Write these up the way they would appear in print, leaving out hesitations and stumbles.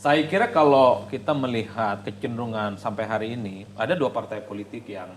Saya kira kalau kita melihat kecenderungan sampai hari ini, ada dua partai politik yang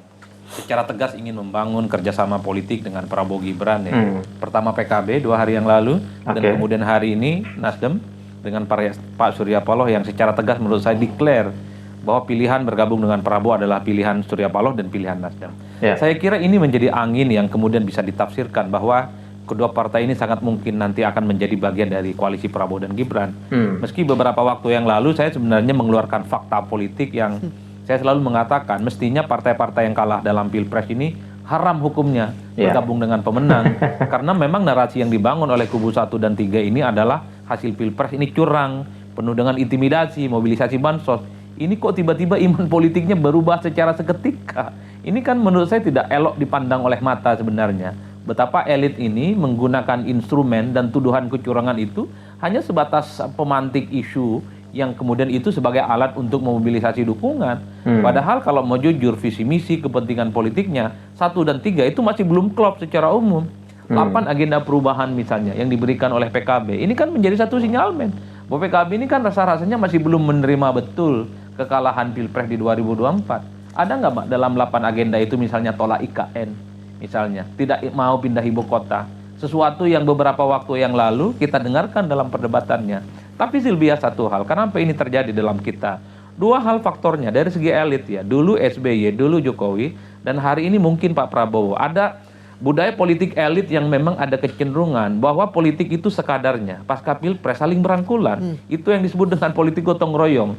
secara tegas ingin membangun kerjasama politik dengan Prabowo Gibran ya. Pertama PKB 2 hari yang lalu, dan Oke. kemudian hari ini Nasdem dengan Pak Surya Paloh yang secara tegas menurut saya declare bahwa pilihan bergabung dengan Prabowo adalah pilihan Surya Paloh dan pilihan Nasdem. Ya. Saya kira ini menjadi angin yang kemudian bisa ditafsirkan bahwa kedua partai ini sangat mungkin nanti akan menjadi bagian dari koalisi Prabowo dan Gibran. Meski beberapa waktu yang lalu saya sebenarnya mengeluarkan fakta politik yang saya selalu mengatakan mestinya partai-partai yang kalah dalam Pilpres ini haram hukumnya Ya. bergabung dengan pemenang. Karena memang narasi yang dibangun oleh kubu 1 dan 3 ini adalah hasil Pilpres ini curang, penuh dengan intimidasi, mobilisasi bansos. Ini kok tiba-tiba iman politiknya berubah secara seketika. Ini kan menurut saya tidak elok dipandang oleh mata sebenarnya. Betapa elit ini menggunakan instrumen dan tuduhan kecurangan itu hanya sebatas pemantik isu yang kemudian itu sebagai alat untuk memobilisasi dukungan. Padahal kalau mau jujur visi misi kepentingan politiknya 1 dan 3 itu masih belum klop secara umum. 8 agenda perubahan misalnya yang diberikan oleh PKB ini kan menjadi satu sinyalmen bahwa PKB ini kan rasa-rasanya masih belum menerima betul kekalahan Pilpres di 2024. Ada nggak Mbak dalam 8 agenda itu misalnya tolak IKN, misalnya tidak mau pindah ibu kota, sesuatu yang beberapa waktu yang lalu kita dengarkan dalam perdebatannya. Tapi Silvia, satu hal, kenapa ini terjadi dalam kita? Dua hal faktornya dari segi elit ya. Dulu SBY, dulu Jokowi, dan hari ini mungkin Pak Prabowo. Ada budaya politik elit yang memang ada kecenderungan bahwa politik itu sekadarnya pasca Pilpres saling berangkulan. Itu yang disebut dengan politik gotong royong.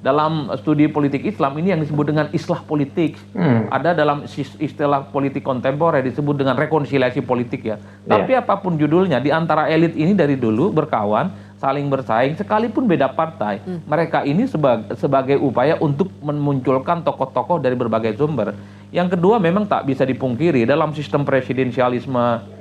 Dalam studi politik Islam ini yang disebut dengan islah politik. Ada dalam istilah politik kontemporer disebut dengan rekonsiliasi politik ya. Tapi apapun judulnya, di antara elit ini dari dulu berkawan, saling bersaing, sekalipun beda partai. Mereka ini sebagai upaya untuk memunculkan tokoh-tokoh dari berbagai sumber. Yang kedua memang tak bisa dipungkiri dalam sistem presidensialisme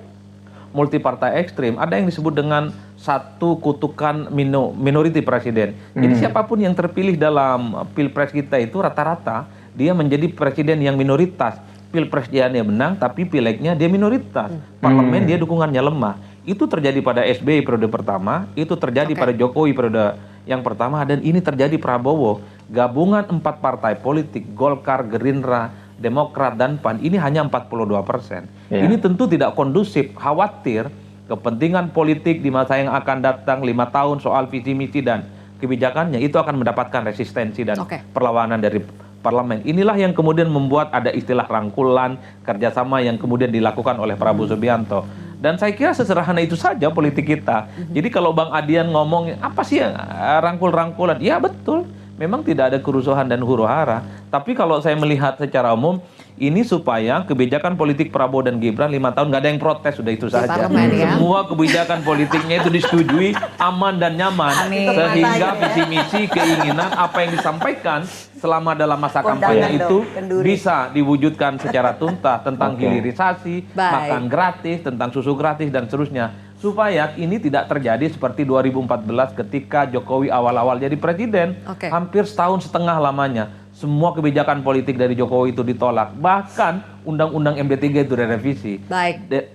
multi partai ekstrim ada yang disebut dengan satu kutukan minority presiden. Jadi siapapun yang terpilih dalam pilpres kita itu rata-rata dia menjadi presiden yang minoritas. Pilpres dia menang tapi pilegnya dia minoritas. Parlemen dia dukungannya lemah. Itu terjadi pada SBY periode pertama, itu terjadi pada Jokowi periode yang pertama, dan ini terjadi Prabowo. Gabungan 4 partai politik, Golkar, Gerindra, Demokrat, dan PAN, ini hanya 42%. Ini tentu tidak kondusif, khawatir kepentingan politik di masa yang akan datang 5 tahun soal visi misi dan kebijakannya, itu akan mendapatkan resistensi dan perlawanan dari parlemen. Inilah yang kemudian membuat ada istilah rangkulan, kerjasama yang kemudian dilakukan oleh Prabowo Subianto. Dan saya kira sesederhana itu saja politik kita. Jadi kalau Bang Adian ngomong, apa sih yang rangkul-rangkulan? Ya betul, memang tidak ada kerusuhan dan huru-hara. Tapi kalau saya melihat secara umum, ini supaya kebijakan politik Prabowo dan Gibran 5 tahun nggak ada yang protes, sudah itu saja. Semua kebijakan politiknya itu disetujui, aman dan nyaman. Sehingga visi misi, keinginan, apa yang disampaikan selama dalam masa kampanye itu bisa diwujudkan secara tuntas tentang hilirisasi, makan gratis, tentang susu gratis, dan seterusnya. Supaya ini tidak terjadi seperti 2014 ketika Jokowi awal-awal jadi presiden. Hampir setahun setengah lamanya. Semua kebijakan politik dari Jokowi itu ditolak. Bahkan Undang-Undang MD3 itu direvisi.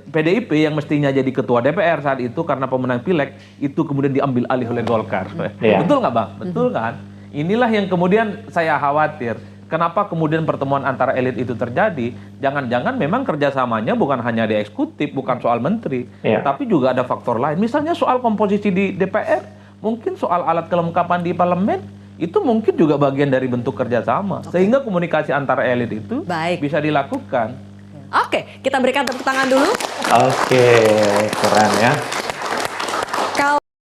PDIP yang mestinya jadi ketua DPR saat itu karena pemenang pileg, itu kemudian diambil alih oleh Golkar. Betul nggak Bang? Betul kan? Inilah yang kemudian saya khawatir. Kenapa kemudian pertemuan antara elit itu terjadi? Jangan-jangan memang kerjasamanya bukan hanya di eksekutif, bukan soal menteri, tapi juga ada faktor lain. Misalnya soal komposisi di DPR, mungkin soal alat kelengkapan di parlemen, itu mungkin juga bagian dari bentuk kerjasama. Sehingga komunikasi antara elit itu bisa dilakukan. Oke, kita berikan tepuk tangan dulu. Oke, keren ya.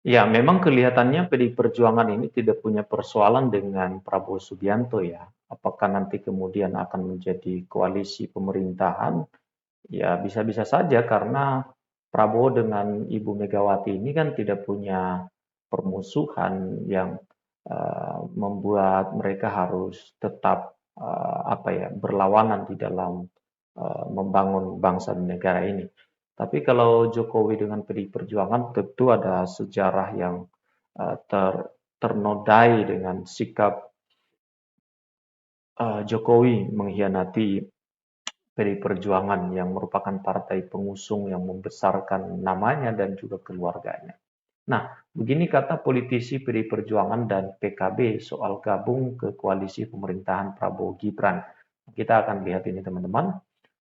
Ya, memang kelihatannya PDI Perjuangan ini tidak punya persoalan dengan Prabowo Subianto ya. Apakah nanti kemudian akan menjadi koalisi pemerintahan? Ya, bisa-bisa saja karena Prabowo dengan Ibu Megawati ini kan tidak punya permusuhan yang membuat mereka harus tetap berlawanan di dalam membangun bangsa dan negara ini. Tapi kalau Jokowi dengan PDI Perjuangan tentu ada sejarah yang ternodai dengan sikap Jokowi mengkhianati PDI Perjuangan yang merupakan partai pengusung yang membesarkan namanya dan juga keluarganya. Nah, begini kata politisi PDI Perjuangan dan PKB soal gabung ke koalisi pemerintahan Prabowo Gibran. Kita akan lihat ini teman-teman.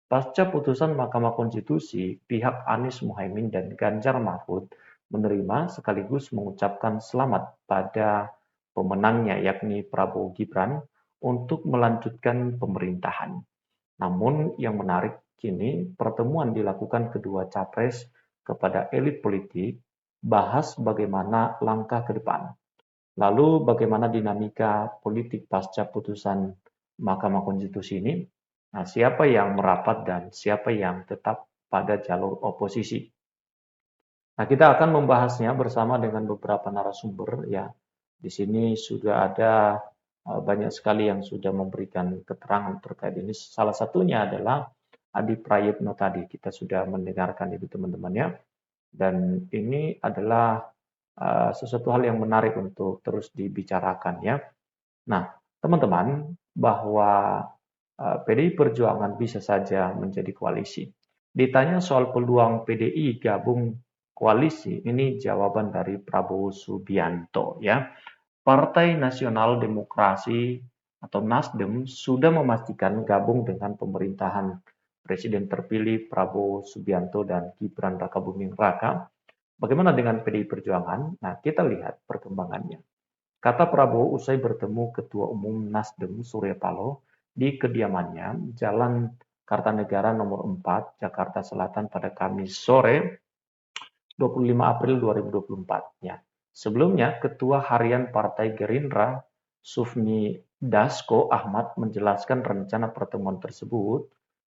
Pasca putusan Mahkamah Konstitusi, pihak Anies Muhaimin dan Ganjar Mahfud menerima sekaligus mengucapkan selamat pada pemenangnya yakni Prabowo Gibran untuk melanjutkan pemerintahan. Namun yang menarik kini pertemuan dilakukan kedua capres kepada elit politik bahas bagaimana langkah ke depan. Lalu bagaimana dinamika politik pasca putusan Mahkamah Konstitusi ini? Nah, siapa yang merapat dan siapa yang tetap pada jalur oposisi? Nah, kita akan membahasnya bersama dengan beberapa narasumber ya. Di sini sudah ada banyak sekali yang sudah memberikan keterangan terkait ini. Salah satunya adalah Adi Prayitno tadi. Kita sudah mendengarkan itu teman-teman ya. Dan ini adalah sesuatu hal yang menarik untuk terus dibicarakan ya. Nah, teman-teman, bahwa PDI Perjuangan bisa saja menjadi koalisi. Ditanya soal peluang PDI gabung koalisi, ini jawaban dari Prabowo Subianto ya. Partai Nasional Demokrasi atau Nasdem sudah memastikan gabung dengan pemerintahan Presiden terpilih Prabowo Subianto dan Gibran Rakabuming Raka. Bagaimana dengan PDI Perjuangan? Nah, kita lihat perkembangannya. Kata Prabowo usai bertemu Ketua Umum Nasdem Surya Paloh di kediamannya Jalan Kartanegara nomor 4, Jakarta Selatan pada Kamis sore 25 April 2024. Ya. Sebelumnya, Ketua Harian Partai Gerindra Sufmi Dasko Ahmad menjelaskan rencana pertemuan tersebut.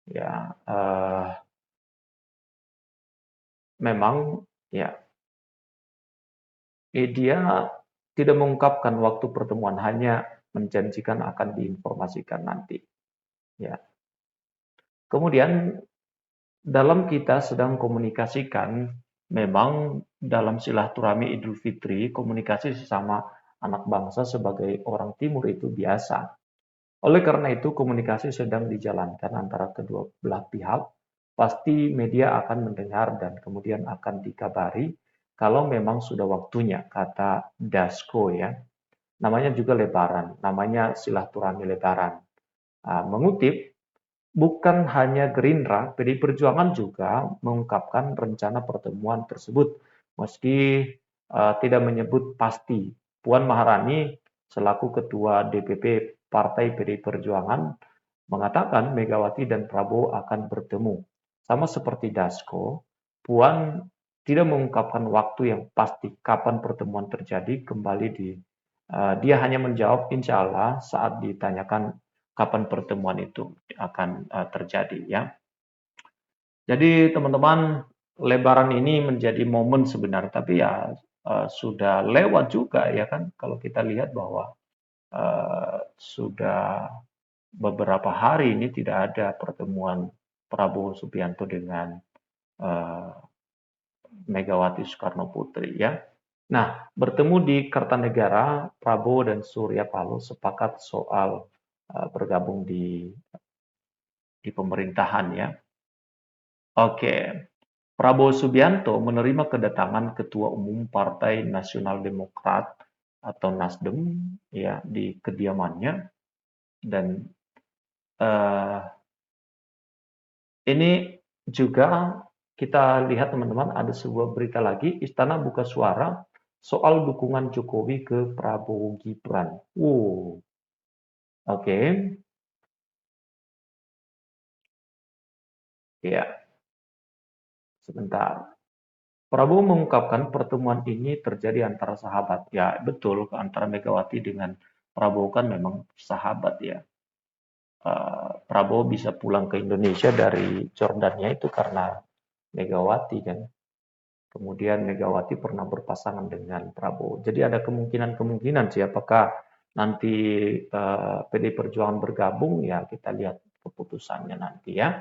Ya, memang ya dia tidak mengungkapkan waktu pertemuan, hanya menjanjikan akan diinformasikan nanti. Ya. Kemudian dalam kita sedang komunikasikan, memang dalam silaturahmi Idul Fitri, komunikasi sesama anak bangsa sebagai orang timur itu biasa. Oleh karena itu, komunikasi sedang dijalankan antara kedua belah pihak. Pasti media akan mendengar dan kemudian akan dikabari kalau memang sudah waktunya, kata Dasko ya. Namanya juga lebaran, namanya silaturahmi lebaran. Mengutip, bukan hanya Gerindra, PDI Perjuangan juga mengungkapkan rencana pertemuan tersebut, meski tidak menyebut pasti. Puan Maharani selaku Ketua DPP Partai PDI Perjuangan mengatakan Megawati dan Prabowo akan bertemu. Sama seperti Dasko, Puan tidak mengungkapkan waktu yang pasti kapan pertemuan terjadi. Dia hanya menjawab insya Allah saat ditanyakan kapan pertemuan itu akan terjadi ya. Jadi teman-teman, Lebaran ini menjadi momen sebenarnya, tapi ya sudah lewat juga ya kan. Kalau kita lihat bahwa sudah beberapa hari ini tidak ada pertemuan Prabowo Subianto dengan Megawati Soekarno Putri ya. Nah, bertemu di Kertanegara, Prabowo dan Surya Paloh sepakat soal bergabung di pemerintahan ya. Oke, Prabowo Subianto menerima kedatangan Ketua Umum Partai Nasional Demokrat atau Nasdem ya di kediamannya, dan ini juga kita lihat teman-teman, ada sebuah berita lagi, Istana buka suara soal dukungan Jokowi ke Prabowo Gibran. Oke. Ya, sebentar. Prabowo mengungkapkan pertemuan ini terjadi antara sahabat. Ya, betul, antara Megawati dengan Prabowo kan memang sahabat ya. Prabowo bisa pulang ke Indonesia dari Jordania itu karena Megawati kan. Kemudian Megawati pernah berpasangan dengan Prabowo. Jadi ada kemungkinan sih, apakah nanti PDI Perjuangan bergabung, ya kita lihat keputusannya nanti ya.